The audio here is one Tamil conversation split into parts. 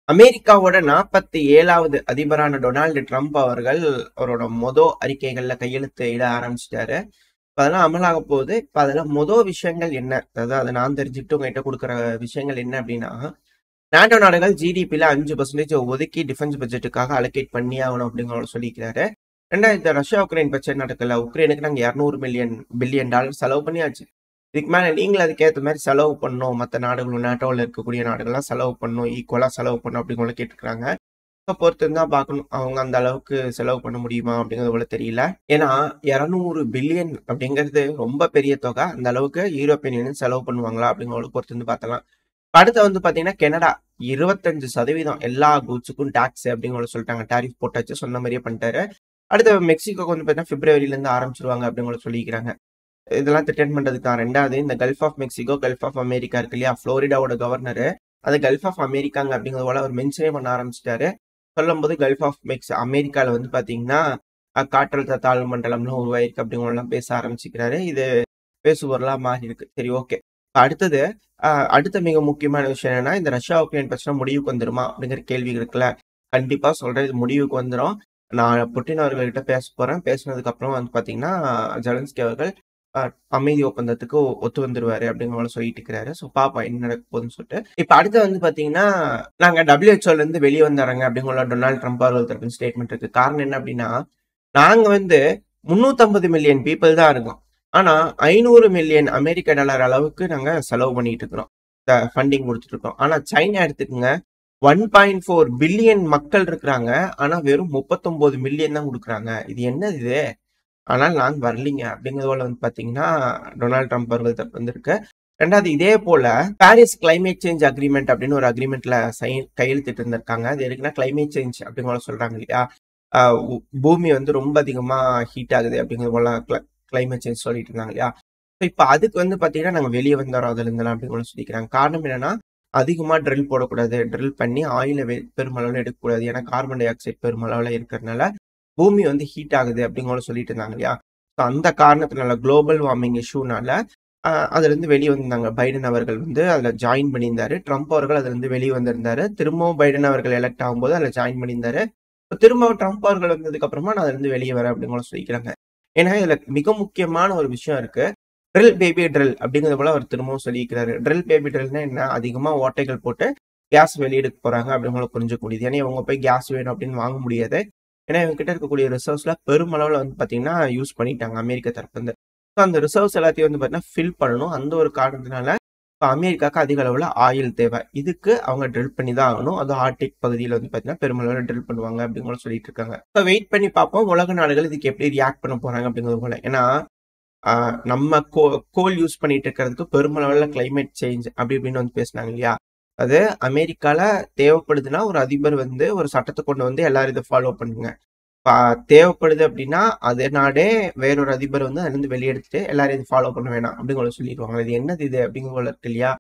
அமெரிக்காவோட 47வது அதிபரான டொனால்டு ட்ரம்ப் அவர்கள் அவரோட அறிக்கைகள்ல கையெழுத்து இட ஆரம்பிச்சிட்டாரு. இப்ப அதெல்லாம் அமலாக போகுது. இப்ப அதெல்லாம் விஷயங்கள் என்ன? அதாவது அதை நான் தெரிஞ்சுக்கிட்டு உங்ககிட்ட கொடுக்குற விஷயங்கள் என்ன அப்படின்னா, நாட்டோ நாடுகள் ஜிடிபில 5% ஒதுக்கி டிஃபென்ஸ் பட்ஜெட்டுக்காக அலோகேட் பண்ணி ஆகணும் அப்படிங்கிற சொல்லிக்கிறாரு. இந்த ரஷ்யா உக்ரைன் பிரச்சனை நடக்கல. உக்ரைனுக்கு நாங்க 200 பில்லியன் டாலர் செலவு பண்ணியாச்சு. இதுக்கு மேல நீங்களும் அதுக்கேற்ற மாதிரி செலவு பண்ணணும். மற்ற நாடுகள் நாட்டோவில் இருக்கக்கூடிய நாடுகள்லாம் செலவு பண்ணணும், ஈக்குவலா செலவு பண்ணணும் அப்படிங்கிற கேட்டுக்கிறாங்க. இப்ப பொறுத்து தான் பார்க்கணும். அவங்க அந்த அளவுக்கு செலவு பண்ண முடியுமா அப்படிங்கிறது போல தெரியல. ஏன்னா 200 பில்லியன் அப்படிங்கிறது ரொம்ப பெரிய தொகை. அந்த அளவுக்கு யூரோப்பியன் யூனியன் செலவு பண்ணுவாங்களா அப்படிங்கிறத பொறுத்து வந்து பார்த்தலாம். அடுத்து பாத்தீங்கன்னா கனடா 25% எல்லா கூட்ஸுக்கும் டாக்ஸ் அப்படிங்கிற சொல்லிட்டாங்க. டாரிஃப் போட்டாச்சு, சொன்ன மாதிரியே பண்ணிட்டாரு. அடுத்து மெக்சிகோக்கு பாத்தீங்கன்னா பிப்ரவரியில இருந்து ஆரம்பிச்சிருவாங்க அப்படிங்கிற சொல்லிக்கிறாங்க. இதெல்லாம் த்ரெட்டன் பண்றதுக்கு தான். ரெண்டாவது இந்த Gulf of Mexico, Gulf of America இருக்கு இல்லையா, புளோரிடாவோட கவர்னர் அது கல்ஃப் ஆஃப் அமெரிக்காங்க அப்படிங்கிறது போல அவர் மென்ஷனே பண்ண ஆரம்பிச்சிட்டாரு. சொல்லும் போது கல்ஃப் ஆஃப் அமெரிக்கால பாத்தீங்கன்னா காற்றழுத்த தாழ்வு மண்டலம்லாம் உருவாயிருக்கு அப்படிங்கலாம் பேச ஆரம்பிச்சுக்கிறாரு. இது பேசுபொருளா மாறி இருக்கு. சரி, ஓகே. அடுத்தது அடுத்த மிக முக்கியமான விஷயம் என்னன்னா, இந்த ரஷ்யா உக்ரைன் பிரச்சனை முடிவுக்கு வந்துருமா அப்படிங்கிற கேள்வி இருக்குல்ல. கண்டிப்பா சொல்றேன், இது முடிவுக்கு வந்துடும். நான் புட்டின் அவர்கள்கிட்ட பேச போறேன். பேசுனதுக்கு அப்புறம் பாத்தீங்கன்னா ஜெலன்ஸ்கி அவர்கள் அமைதி ஒப்பந்தத்துக்கு ஒத்து வந்துருவாரு அப்படிங்கிற சொல்லிட்டு இருக்கிறாரு. ஸோ பாப்பா என்ன நடக்க போகுதுன்னு சொல்லிட்டு. இப்ப அடுத்து பாத்தீங்கன்னா, நாங்க WHO இருந்து வெளியே வந்துடுறாங்க அப்படிங்கிற டொனால்டு ட்ரம்ப் அவர்கள் தரப்பு ஸ்டேட்மெண்ட் இருக்கு. காரணம் என்ன அப்படின்னா, நாங்க 350 மில்லியன் பீப்புள் தான் இருக்கோம். ஆனா 500 மில்லியன் அமெரிக்க டாலர் அளவுக்கு நாங்க செலவு பண்ணிட்டு இருக்கிறோம், ஃபண்டிங் கொடுத்துட்டு இருக்கோம். ஆனா சைனா எடுத்துக்கோங்க, 1.4 பில்லியன் மக்கள் இருக்கிறாங்க. ஆனா வெறும் 39 மில்லியன் தான் கொடுக்குறாங்க. இது என்னது இது? ஆனால் நாங்க வரலீங்க அப்படிங்கிறது போல பாத்தீங்கன்னா டொனால்டு ட்ரம்ப் அவர்கள் தரப்பு இருக்கு. ரெண்டாவது, இதே போல பாரிஸ் கிளைமேட் சேஞ்ச் அக்ரிமெண்ட் அப்படின்னு ஒரு அக்ரிமெண்ட்ல கையெழுத்திட்டு இருந்திருக்காங்க. அது எதுக்குன்னா கிளைமேட் சேஞ்ச் அப்படிங்கிற சொல்றாங்க இல்லையா, பூமி ரொம்ப அதிகமா ஹீட் ஆகுது அப்படிங்கிறது போல கிளைமேட் சேஞ்ச் சொல்லிட்டு இருந்தாங்க இல்லையா. இப்ப அதுக்கு பாத்தீங்கன்னா நாங்க வெளியே வந்துடுறோம் அதுல இருந்தெல்லாம் அப்படின்னு சொல்லிக்கிறாங்க. காரணம் என்னன்னா, அதிகமா ட்ரில் போடக்கூடாது, ட்ரில் பண்ணி ஆயில பெருமளவுல எடுக்கக்கூடாது. ஏன்னா கார்பன் டை ஆக்சைடு பெருமளவுல இருக்கிறதுனால பூமி ஹீட் ஆகுது அப்படிங்கிற சொல்லிட்டு இருந்தாங்க இல்லையா. அந்த காரணத்தினால குளோபல் வார்மிங் இஷ்யூனால அதுல இருந்து வெளியே வந்திருந்தாங்க. பைடன் அவர்கள் அதுல ஜாயின் பண்ணியிருந்தாரு. ட்ரம்ப் அவர்கள் அதுல இருந்து வெளியே வந்திருந்தாரு. திரும்பவும் பைடன் அவர்கள் எலெக்ட் ஆகும்போது அதுல ஜாயின் பண்ணியிருந்தாரு. திரும்பவும் ட்ரம்ப் அவர்கள் வந்ததுக்கு அப்புறமா நான் அதுல இருந்து வெளியே வரேன் அப்படிங்கிற சொல்லிக்கிறாங்க. ஏன்னா இதுல மிக முக்கியமான ஒரு விஷயம் இருக்கு. ட்ரில் பேபி ட்ரில் அப்படிங்கிறது போல அவர் திரும்பவும் சொல்லியிருக்கிறாரு. ட்ரில் பேபி ட்ரில்னா என்ன? அதிகமா ஓட்டைகள் போட்டு கேஸ் வெளியெடுக்க போறாங்க அப்படிங்கிற புரிஞ்சுக்கூடியது. ஏன்னா இவங்க போய் கேஸ் வேணும் அப்படின்னு வாங்க முடியாது. ஏன்னா இவங்க கிட்ட இருக்கக்கூடிய ரிசர்வ்ஸ்ல பெருமளவுல பாத்தீங்கன்னா யூஸ் பண்ணிட்டாங்க அமெரிக்க தரப்பு இருந்து. அந்த ரிசர்வ்ஸ் எல்லாத்தையும் பாத்தீங்கன்னா ஃபில் பண்ணணும். அந்த ஒரு காரணத்தினால இப்ப அமெரிக்காவுக்கு அதிக அளவுல ஆயில் தேவை. இதுக்கு அவங்க ட்ரில் பண்ணி தான் ஆகணும். அது ஆர்டிக் பகுதியில பாத்தீங்கன்னா பெருமளவுல ட்ரில் பண்ணுவாங்க அப்படிங்கிற சொல்லிட்டு இருக்காங்க. வெயிட் பண்ணி பார்ப்போம் உலக நாடுகள் இதுக்கு எப்படி ரியாக்ட் பண்ண போறாங்க அப்படிங்கிறது போல. ஏன்னா நம்ம கோல் யூஸ் பண்ணிட்டு இருக்கிறதுக்கு பெருமளவுல கிளைமேட் சேஞ்ச் அப்படி இப்படின்னு பேசினாங்க இல்லையா. அது அமெரிக்கால தேவைப்படுதுன்னா ஒரு அதிபர் ஒரு சட்டத்தை கொண்டு எல்லாரும் இதை ஃபாலோ பண்ணுங்க. தேவைப்படுது அப்படின்னா அதே நாடே வேறொரு அதிபர் அதுல இருந்து வெளியெடுத்துட்டு எல்லாரும் இது ஃபாலோ பண்ண வேணாம் அப்படிங்கிற சொல்லிடுவாங்க. இது என்னது இது அப்படிங்கிற இருக்கு இல்லையா.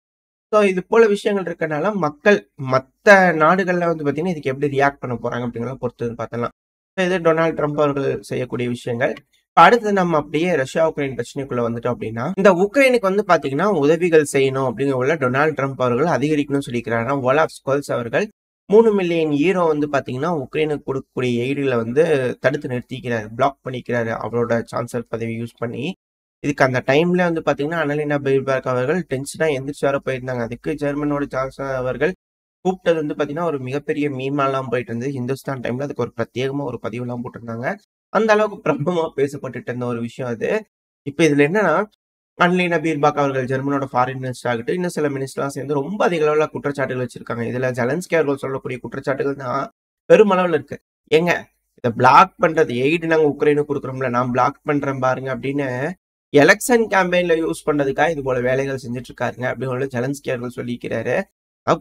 ஸோ இது போல விஷயங்கள் இருக்கனால மக்கள் மற்ற நாடுகள்ல பாத்தீங்கன்னா இதுக்கு எப்படி ரியாக்ட் பண்ண போறாங்க அப்படிங்கிறத பொறுத்து பார்த்தலாம். இது டொனால்டு ட்ரம்ப் அவர்கள் செய்யக்கூடிய விஷயங்கள். அடுத்து நம்ம அப்படியே ரஷ்யா உக்ரைன் பிரச்சனைக்குள்ள வந்துட்டோம் அப்படின்னா, இந்த உக்ரைனுக்கு பாத்தீங்கன்னா உதவிகள் செய்யணும் அப்படிங்கிற டொனால்டு ட்ரம்ப் அவர்கள் அதிகரிக்கணும்னு சொல்லிக்கிறாங்க. ஒலாஃப் ஸ்கோல்ஸ் அவர்கள் 3 மில்லியன் யூரோ பாத்தீங்கன்னா உக்ரைனுக்கு கொடுக்கக்கூடிய எய்டுல தடுத்து நிறுத்திக்கிறாரு, பிளாக் பண்ணிக்கிறாரு அவரோட சான்சலர் பதவி யூஸ் பண்ணி. இதுக்கு அந்த டைம்ல பாத்தீங்கன்னா அனலினா பெய்பர்க் அவர்கள் டென்ஷனா எந்திரிச்சு வர போயிருந்தாங்க. அதுக்கு ஜெர்மனோட சான்சலர் அவர்கள் கூப்பிட்டது பாத்தீங்கன்னா ஒரு மிகப்பெரிய மீமாலாம் போயிட்டு இருந்தது. ஹிந்துஸ்தான் டைம்ல அதுக்கு ஒரு பிரத்யேகமா ஒரு பதிவு எல்லாம் போட்டிருந்தாங்க. அந்த அளவுக்கு பிரபலமா பேசப்பட்டுட்டு இருந்த ஒரு விஷயம் அது. இப்ப இதுல என்னன்னா, அன்லினா பீர்பாக் அவர்கள் ஜெர்மனோட ஃபாரின் மினிஸ்டர் ஆகட்டும், இன்னும் சில மினிஸ்டர்லாம் சேர்ந்து ரொம்ப அதிக அளவுல குற்றச்சாட்டுகள் வச்சிருக்காங்க. இதுல ஜெலன்ஸ்கி அவர்கள் சொல்லக்கூடிய குற்றச்சாட்டுகள் தான் பெருமளவுல இருக்கு. ஏங்க, இதை பிளாக் பண்றது எய்டு நாங்க உக்ரைனுக்கு கொடுக்குறோம்ல, நான் பிளாக் பண்றேன் பாருங்க அப்படின்னு எலெக்ஷன் கேம்பெயின்ல யூஸ் பண்றதுக்காக இது போல வேலைகள் செஞ்சுட்டு இருக்காருங்க அப்படின்னு ஜெலன்ஸ்கி அவர்கள் சொல்லிக்கிறாரு.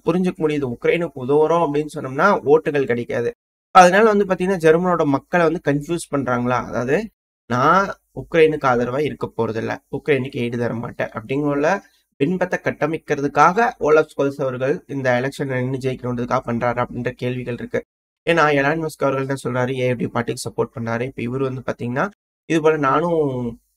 புரிஞ்சுக்க முடியுது. உக்ரைனுக்கு உதவுறோம் அப்படின்னு சொன்னோம்னா ஓட்டுகள் கிடைக்காது. அதனால பாத்தீங்கன்னா ஜெர்மனோட மக்களை கன்ஃபியூஸ் பண்றாங்களா. அதாவது நான் உக்ரைனுக்கு ஆதரவா இருக்க போறது இல்ல, உக்ரைனுக்கு எய்டு தர மாட்டேன் அப்படிங்கிற பின்பத்தை கட்டமைக்கிறதுக்காக ஓலாஃப் ஸ்கோல்ஸ் அவர்கள் இந்த எலெக்ஷன் நின்று ஜெயிக்கணுன்றதுக்காக பண்றாரு அப்படின்ற கேள்விகள் இருக்கு. ஏன்னா எலான் மஸ்க் அவர்கள் தான் சொல்றாரு ஏஎஃப்டி பார்ட்டிக்கு சப்போர்ட் பண்ணாரு. இப்ப இவர் பாத்தீங்கன்னா இது போல நானும்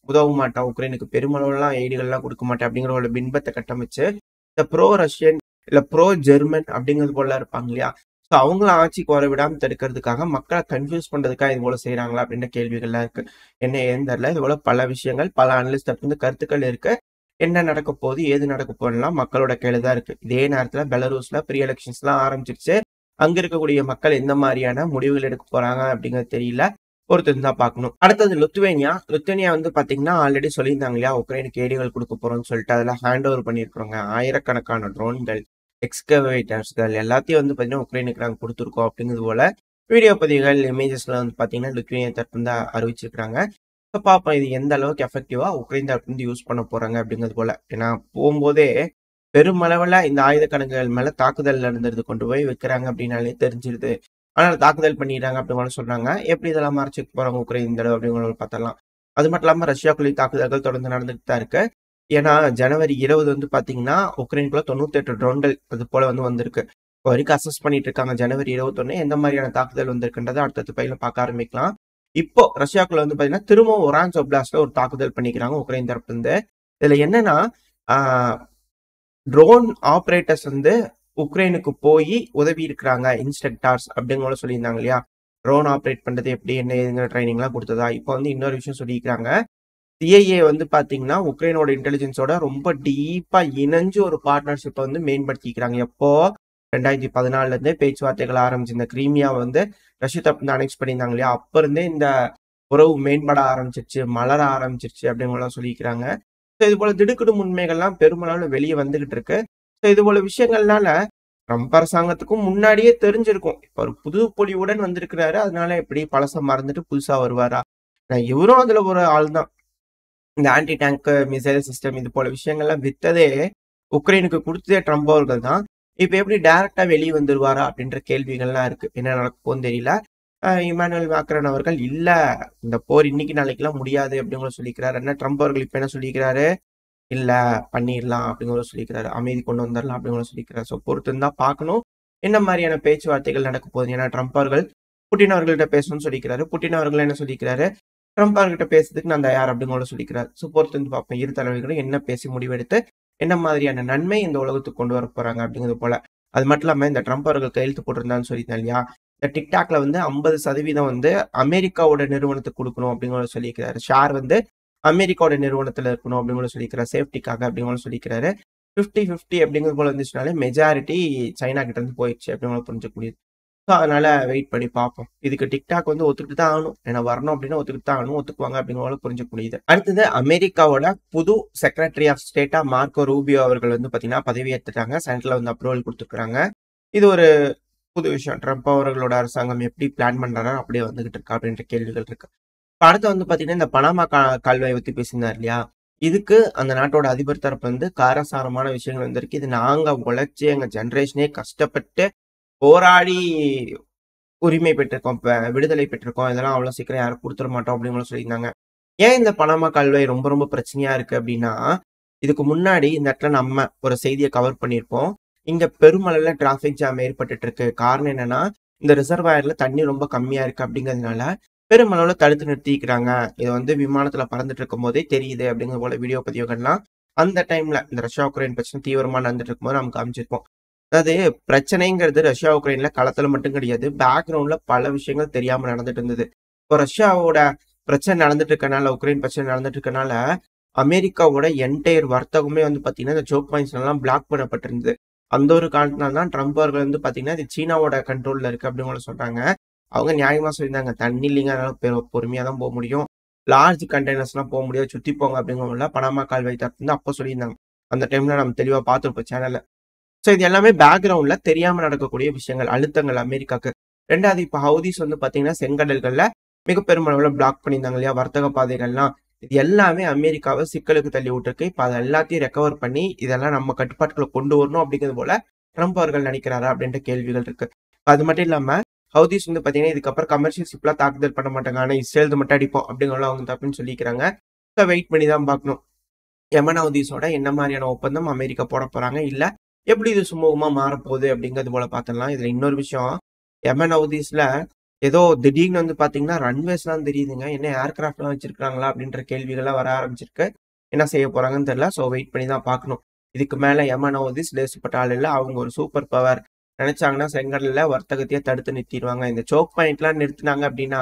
உதவ மாட்டேன், உக்ரைனுக்கு பெருமளவுலாம் எய்டுகள்லாம் கொடுக்க மாட்டேன் அப்படிங்கிற ஒரு பின்பத்தை கட்டமைச்சு இந்த ப்ரோ ரஷ்யன் இல்ல ப்ரோ ஜெர்மன் அப்படிங்கிறது போல இருப்பாங்க இல்லையா. ஸோ அவங்கள ஆட்சிக்கு வர விடாம தடுக்கிறதுக்காக மக்களை கன்ஃபியூஸ் பண்றதுக்காக இது போல செய்யறாங்களா அப்படின்ற கேள்விகள்லாம் இருக்கு. என்ன ஏன்னு தெரியல. இது போல பல விஷயங்கள், பல அனலிஸ்ட் இருந்து கருத்துக்கள் இருக்கு. என்ன நடக்க போகுது, ஏது நடக்க போகுதுலாம் மக்களோட கையில தான் இருக்கு. இதே நேரத்துல பெலரூஸ்ல ப்ரீ எலெக்ஷன்ஸ்லாம் ஆரம்பிச்சிருச்சு. அங்க இருக்கக்கூடிய மக்கள் எந்த மாதிரியான முடிவுகள் எடுக்க போறாங்க அப்படிங்கிறது தெரியல. பொறுத்து தான் பார்க்கணும். அடுத்தது லுத்வேனியா. லுத்வேனியா வந்து பாத்தீங்கன்னா ஆல்ரெடி சொல்லியிருந்தாங்க இல்லையா, உக்ரைனுக்கு ஏடிகள் கொடுக்க போறோம்னு சொல்லிட்டு அதெல்லாம் ஹேண்ட் ஓவர் பண்ணியிருக்கிறோங்க. ஆயிரக்கணக்கான ட்ரோன்கள், எக்ஸ்கவேட்டர்ஸ்கள் எல்லாத்தையும் வந்து பாத்தீங்கன்னா உக்ரைனுக்கு நாங்கள் கொடுத்துருக்கோம் அப்படிங்கிறது போல வீடியோ பதிவுகள், இமேஜஸ்ல வந்து பாத்தீங்கன்னா லுத்வேனியா தரப்பு வந்து அறிவிச்சிருக்காங்க. ஸோ பார்ப்போம் இது எந்த அளவுக்கு எஃபெக்டிவா உக்ரைன் தரப்பு வந்து யூஸ் பண்ண போறாங்க அப்படிங்கிறது போல. ஏன்னா போகும்போதே பெருமளவுல இந்த ஆயுத கணக்குகள் மேல தாக்குதல் நடந்தது கொண்டு போய் வைக்கிறாங்க அப்படின்னாலே தெரிஞ்சிருது. ஆனால் தாக்குதல் பண்ணிடுறாங்க அப்படின்னு சொல்றாங்க. எப்படி இதெல்லாம் மறைச்சிக்க போறாங்க உக்ரைன் இந்த தடவை அப்படிங்கிற பார்த்தலாம். அது மட்டும் இல்லாம ரஷ்யாக்குள்ளேயும் தாக்குதல்கள் தொடர்ந்து நடந்துட்டு தான் இருக்கு. ஏன்னா ஜனவரி 20 வந்து பாத்தீங்கன்னா உக்ரைனுக்குள்ள 98 ட்ரோன்கள் அது போல வந்து வந்திருக்கு. இப்போ வரைக்கும் அசஸ் பண்ணிட்டு இருக்காங்க. ஜனவரி 21 எந்த மாதிரியான தாக்குதல் வந்திருக்குன்றதை அடுத்தடுத்த பையில பார்க்க ஆரம்பிக்கலாம். இப்போ ரஷ்யாக்குள்ள வந்து பாத்தீங்கன்னா திரும்பவும் ஒரான்ஸ் ஒப்லாஸ்ட்ல ஒரு தாக்குதல் பண்ணிக்கிறாங்க உக்ரைன் தரப்பு இருந்து. இதுல என்னன்னா ட்ரோன் ஆப்ரேட்டர்ஸ் வந்து உக்ரைனுக்கு போய் உதவி இருக்கிறாங்க இன்ஸ்ட்ரக்டார்ஸ் அப்படிங்கிற சொல்லியிருந்தாங்க இல்லையா, ட்ரோன் ஆப்ரேட் பண்றது எப்படி என்ன ஏதுங்கிற ட்ரைனிங் எல்லாம் கொடுத்ததா. இப்போ வந்து இன்னொரு விஷயம் சொல்லியிருக்காங்க. சிஐஏ வந்து பாத்தீங்கன்னா உக்ரைனோட இன்டெலிஜென்ஸோட ரொம்ப டீப்பா இணைஞ்சு ஒரு பார்ட்னர்ஷிப்பை வந்து மேம்படுத்திக்கிறாங்க. எப்போ 2014 இருந்தே பேச்சுவார்த்தைகள் ஆரம்பிச்சு இந்த கிரீமியா வந்து ரஷ்யா தரப்பு அனெக்ஸ் பண்ணியிருந்தாங்க இல்லையா, அப்ப இருந்தே இந்த உறவு மேம்பட ஆரம்பிச்சிருச்சு, மலர ஆரம்பிச்சிருச்சு அப்படிங்கலாம் சொல்லிக்கிறாங்க. ஸோ இது போல திடுக்கிடும் உண்மைகள்லாம் பெருமளவில் வெளியே வந்துகிட்டு இருக்கு. ஸோ இது போல விஷயங்கள்னால ட்ரம்ப் அரசாங்கத்துக்கும் முன்னாடியே தெரிஞ்சிருக்கும். இப்போ ஒரு புது பொலிவுடன் வந்திருக்கிறாரு, அதனால எப்படி பழசம் மறந்துட்டு புதுசா வருவாரா? இவரும் அதுல ஒரு ஆள் தான். இந்த ஆன்டி டேங்க் மிசைல் சிஸ்டம் இது போல விஷயங்கள்லாம் வித்ததே உக்ரைனுக்கு கொடுத்ததே ட்ரம்ப் அவர்கள் தான். இப்ப எப்படி டைரக்டா வெளியே வந்துருவாரா அப்படின்ற கேள்விகள்லாம் இருக்கு. என்ன நடக்கும்னு தெரியல. இமானுவேல் மேக்ரான் அவர்கள் இல்ல இந்த போர் இன்னைக்கு நாளைக்கெல்லாம் முடியாது அப்படிங்கிற சொல்லிக்கிறாரு. என்ன ட்ரம்ப் அவர்கள் இப்ப என்ன சொல்லிக்கிறாரு, இல்ல பண்ணிடலாம் அப்படிங்கிற சொல்லிக்கிறாரு, அமைதி கொண்டு வந்துடலாம் அப்படிங்கிற சொல்லிக்கிறாரு. ஸோ பொறுத்து தான் பார்க்கணும் என்ன மாதிரியான பேச்சுவார்த்தைகள் நடக்க போகுது. ஏன்னா ட்ரம்ப் அவர்கள் புட்டின் அவர்கள்ட்ட பேசணும்னு சொல்லிக்கிறாரு. புட்டின் அவர்கள் என்ன சொல்லிக்கிறாரு, ட்ரம்ப் அவர்கிட்ட பேசுறதுக்கு நான் தயார் அப்படிங்கிற சொல்லிக்கிறார். ஸோ பொறுத்து வந்து பார்ப்போம் இரு தலைவர்களும் என்ன பேசி முடிவெடுத்து என்ன மாதிரியான நன்மை இந்த உலகத்துக்கு கொண்டு வர போறாங்க அப்படிங்கிறது போல. அது மட்டும் இல்லாம இந்த ட்ரம்ப் அவர்கள் கையெழுத்து போட்டிருந்தான்னு சொல்லியிருந்தேன் இல்லையா, இந்த டிக்டாக்ல வந்து 50% வந்து அமெரிக்காவோட நிறுவனத்துக்கு கொடுக்கணும் அப்படிங்கிற சொல்லியிருக்கிறாரு. ஷேர் வந்து அமெரிக்காவோட நிறுவனத்துல இருக்கணும் அப்படிங்கிற சொல்லிக்கிறார், சேஃப்டிக்காக அப்படிங்கிற சொல்லிக்கிறாரு. 50-50 அப்படிங்கிறது போல இருந்துச்சுனாலே மெஜாரிட்டி சைனா கிட்ட இருந்து போயிடுச்சு அப்படிங்கிற புரிஞ்சுக்க முடியுது. ஸோ அதனால வெயிட் பண்ணி பார்ப்போம். இதுக்கு டிக்டாக் வந்து ஒத்துக்கிட்டு தான் ஆகணும். ஏன்னா வரணும் அப்படின்னா ஒத்துக்கிட்டு தான் ஆகணும், ஒத்துக்குவாங்க அப்படிங்கிற புரிஞ்சுக்க முடியுது. அடுத்தது அமெரிக்காவோட புது செக்ரட்டரி ஆஃப் ஸ்டேட்டா மார்க்கோ ரூபியோ அவர்கள் வந்து பாத்தீங்கன்னா பதவியேற்றுட்டாங்க. சென்ட்ரல் வந்து அப்ரூவல் கொடுத்துருக்காங்க. இது ஒரு புது விஷயம். ட்ரம்ப் அவர்களோட அரசாங்கம் எப்படி பிளான் பண்றாரோ அப்படியே வந்துகிட்டு இருக்கா அப்படின்ற கேள்விகள் இருக்கு. அடுத்து வந்து பாத்தீங்கன்னா இந்த பனாமா கால்வாயை பத்தி பேசியிருந்தார் இல்லையா, இதுக்கு அந்த நாட்டோட அதிபர் தரப்பு வந்து காரசாரமான விஷயங்கள் வந்திருக்கு. இது நாங்க உழைச்சி எங்க ஜென்ரேஷனே கஷ்டப்பட்டு போராடி உரிமை பெற்றிருக்கோம், விடுதலை பெற்றிருக்கோம், இதெல்லாம் அவ்வளவு சீக்கிரம் யாரும் கொடுத்துட மாட்டோம் அப்படின்னு சொல்லியிருந்தாங்க. ஏன் இந்த பனாமா கால்வாய் ரொம்ப ரொம்ப பிரச்சனையா இருக்கு அப்படின்னா, இதுக்கு முன்னாடி இந்த இடத்துல நம்ம ஒரு செய்தியை கவர் பண்ணியிருப்போம். இங்க பெருமளவுல டிராபிக் ஜாம் ஏற்பட்டு இருக்கு. காரணம் என்னன்னா இந்த ரிசர்வாயர்ல தண்ணி ரொம்ப கம்மியா இருக்கு அப்படிங்கிறதுனால பெருமளவுல தடுத்து நிறுத்திக்கிறாங்க. இது வந்து விமானத்துல பறந்துட்டு இருக்கும் போதே தெரியுது அப்படிங்கிற போல வீடியோ பதிவுகள்லாம் அந்த டைம்ல இந்த ரஷ்யா உக்ரைன் பிரச்சனை தீவிரமா நடந்துட்டு இருக்கும்போது நமக்கு காமிச்சிருப்போம். அதாவது பிரச்சனைங்கிறது ரஷ்யா உக்ரைன்ல களத்துல மட்டும் கிடையாது, பேக்ரவுண்ட்ல பல விஷயங்கள் தெரியாம நடந்துட்டு இருந்தது. இப்போ ரஷ்யாவோட பிரச்சனை நடந்துட்டு இருக்கனால, உக்ரைன் பிரச்சனை நடந்துட்டு இருக்கனால அமெரிக்காவோட என்டையர் வர்த்தகமே வந்து பாத்தீங்கன்னா இந்த சோக் பாயிண்ட்ஸ் எல்லாம் பிளாக் பண்ணப்பட்டிருந்தது. அந்த ஒரு காரணத்தினால தான் ட்ரம்ப் அவர்கள் வந்து பாத்தீங்கன்னா இது சீனாவோட கண்ட்ரோல்ல இருக்கு அப்படின்னு சொல்றாங்க. அவங்க நியாயமா சொல்லியிருந்தாங்க, தண்ணி இல்லைங்க அதனால பொறுமையா தான் போக முடியும், லார்ஜ் கண்டெய்னர்ஸ் எல்லாம் போக முடியாது, சுத்தி போங்க அப்படிங்கிற பனாமா கால்வாய் தரப்பு அப்போ சொல்லியிருந்தாங்க. அந்த டைம்ல நம்ம தெளிவா பார்த்துருப்போம் சேனல்ல. ஸோ இது எல்லாமே பேக்ரவுண்ட்ல தெரியாம நடக்கக்கூடிய விஷயங்கள், அழுத்தங்கள் அமெரிக்காக்கு. ரெண்டாவது இப்போ ஹவுதிஸ் வந்து பாத்தீங்கன்னா செங்கடல்கள்ல மிக பெருமளவுல பிளாக் பண்ணியிருந்தாங்க இல்லையா, வர்த்தக பாதைகள்லாம். இது எல்லாமே அமெரிக்காவை சிக்கலுக்கு தள்ளி விட்டுருக்கு. இப்போ அதை எல்லாத்தையும் ரெக்கவர் பண்ணி இதெல்லாம் நம்ம கட்டுப்பாட்டுக்குள்ள கொண்டு வரணும் அப்படிங்கிறது போல ட்ரம்ப் அவர்கள் நினைக்கிறாரா அப்படின்ற கேள்விகள் இருக்கு. அது மட்டும் இல்லாம ஹவுதிஸ் வந்து பாத்தீங்கன்னா இதுக்கப்புறம் கமர்ஷியல் ஷிப்லாம் தாக்குதல் பண்ண மாட்டாங்க, ஆனா இஸ்ரேல் மட்டும் அடிப்போம் அப்படிங்கிற அவங்க தப்புன்னு சொல்லிக்கிறாங்க. ஸோ வெயிட் பண்ணி தான் பார்க்கணும் யமன் ஹவுதிஸோட என்ன மாதிரியான ஒப்பந்தம் அமெரிக்கா போட போறாங்க, இல்ல எப்படி இது சுமூகமா மாறப்போகுது அப்படிங்கிறது போல பார்த்துடலாம். இதுல இன்னொரு விஷயம், யமன் ஹவுதிஸ்ல ஏதோ திடீர்னு வந்து பாத்தீங்கன்னா ரன்வேஸ் எல்லாம் தெரியுதுங்க, என்ன ஏர்கிராஃப்ட் எல்லாம் வச்சிருக்காங்களா அப்படின்ற கேள்விகள்லாம் வர ஆரம்பிச்சிருக்கு. என்ன செய்ய போறாங்கன்னு தெரியல. ஸோ வெயிட் பண்ணி தான் பார்க்கணும். இதுக்கு மேல யமன் ஹவுதிஸ் லேசுப்பட்ட ஆள் இல்லை, அவங்க ஒரு சூப்பர் பவர். நினைச்சாங்கன்னா செங்கடல்ல வர்த்தகத்தையே தடுத்து நிறுத்திடுவாங்க. இந்த சோக் பாயிண்ட்லாம் நிறுத்தினாங்க அப்படின்னா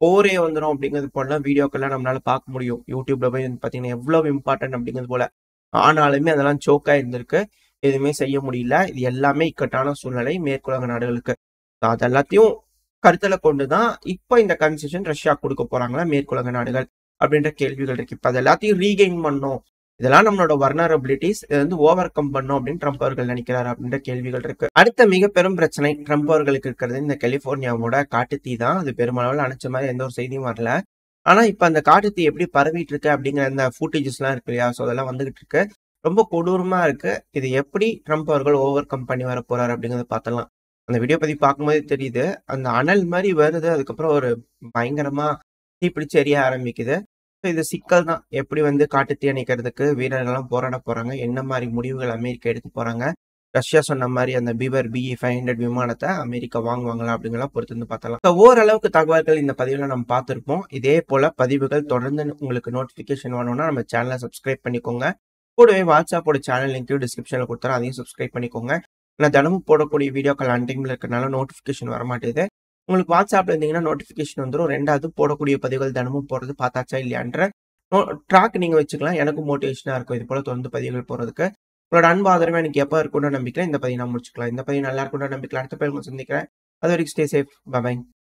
போரே வந்துரும் அப்படிங்கிறது போல வீடியோக்கெல்லாம் நம்மளால பார்க்க முடியும். யூடியூப்ல போய் வந்து பார்த்தீங்கன்னா எவ்வளவு இம்பார்ட்டன்ட் அப்படிங்கிறது போல. ஆனாலுமே அதெல்லாம் சோக்கா இருந்திருக்கு. எதுவுமே செய்ய முடியல. இது எல்லாமே இக்கட்டான சூழ்நிலை மேற்குலக நாடுகளுக்கு. அது எல்லாத்தையும் கருத்துல கொண்டு தான் இப்ப இந்த கன்செஷன் ரஷ்யா கொடுக்க போறாங்களா மேற்குலக நாடுகள் அப்படின்ற கேள்விகள் இருக்கு. இப்ப அது எல்லாத்தையும் ரீகெயின் பண்ணும். இதெல்லாம் நம்மளோட வர்னரபிலிட்டிஸ் இதை வந்து ஓவர் கம் பண்ணும் அப்படின்னு ட்ரம்ப் அவர்கள் நினைக்கிறாரு அப்படின்ற கேள்விகள் இருக்கு. அடுத்த மிக பெரும் பிரச்சனை ட்ரம்ப் அவர்களுக்கு இருக்கிறது இந்த கலிபோர்னியாவோட காட்டுத்தீ தான். அது பெருமளவில் அணைச்ச மாதிரி எந்த ஒரு செய்தியும் வரல. ஆனா இப்ப அந்த காட்டுத்தீ எப்படி பரவிட்டு இருக்கு அப்படிங்கிற அந்த ஃபுட்டேஜஸ் எல்லாம் இருக்கு இல்லையா? ஸோ அதெல்லாம் வந்துகிட்டு இருக்கு. ரொம்ப கொடூரமா இருக்கு. இது எப்படி ட்ரம்ப் அவர்கள் ஓவர் கம் பண்ணி வர போறாரு அப்படிங்கறத பார்த்தலாம். அந்த வீடியோ பத்தி பார்க்கும்போதே தெரியுது. அந்த அனல் மாதிரி வருது. அதுக்கப்புறம் ஒரு பயங்கரமா தீப்பிடிச்சு எரிய ஆரம்பிக்குது. இது சிக்கல் தான். எப்படி வந்து காட்டுத்தீ அணைக்கிறதுக்கு வீரர்கள்லாம் போராட போறாங்க? என்ன மாதிரி முடிவுகள் அமெரிக்கா எடுக்க போறாங்க? ரஷ்யா சொன்ன மாதிரி அந்த பீவர் BE-500 விமானத்தை அமெரிக்கா வாங்குவாங்களா அப்படிங்கலாம் பொறுத்து வந்து பார்த்தலாம். ஓரளவுக்கு தகவல்கள் இந்த பதிவில் நம்ம பார்த்துருப்போம். இதே போல பதிவுகள் தொடர்ந்து உங்களுக்கு நோட்டிபிகேஷன் வரணும்னா நம்ம சேனலை சப்ஸ்கிரைப் பண்ணிக்கோங்க. கூடவே வாட்ஸ்அப்போட சேனல் லிங்க் டிஸ்கிரிப்ஷனில் கொடுத்துறேன். அதையும் சப்ஸ்கிரைப் பண்ணிக்கோங்க. நான் தினமும் போடக்கூடிய வீடியோக்கள் அன்டைமில் இருக்கிறனால நோட்டிஃபிகேஷன் வர மாட்டேது. உங்களுக்கு வாட்ஸ்அப்ல இருந்தீங்கன்னா நோட்டிஃபிகேஷன் வந்துடும். ரெண்டாவது போடக்கூடிய பதிவுகள் தினமும் போடுறது பார்த்தாச்சா இல்லையான்ற ட்ராக் நீங்கள் வச்சுக்கலாம். எனக்கும் மோட்டிவேஷனாக இருக்கும் இது போல தொடர்ந்து பதிவுகள் போடுறதுக்கு. உங்களோட அன்பு ஆதரவு எனக்கு எப்போ இருக்கும்னு நம்பிக்கல இந்த பதிவு நான் முடிச்சுக்கலாம். இந்த பதிவு நல்லா இருக்கும்னு நம்பிக்கல அடுத்த பதிவு சந்திக்கிறேன். அது வரைக்கும் ஸ்டே சேஃப். பை.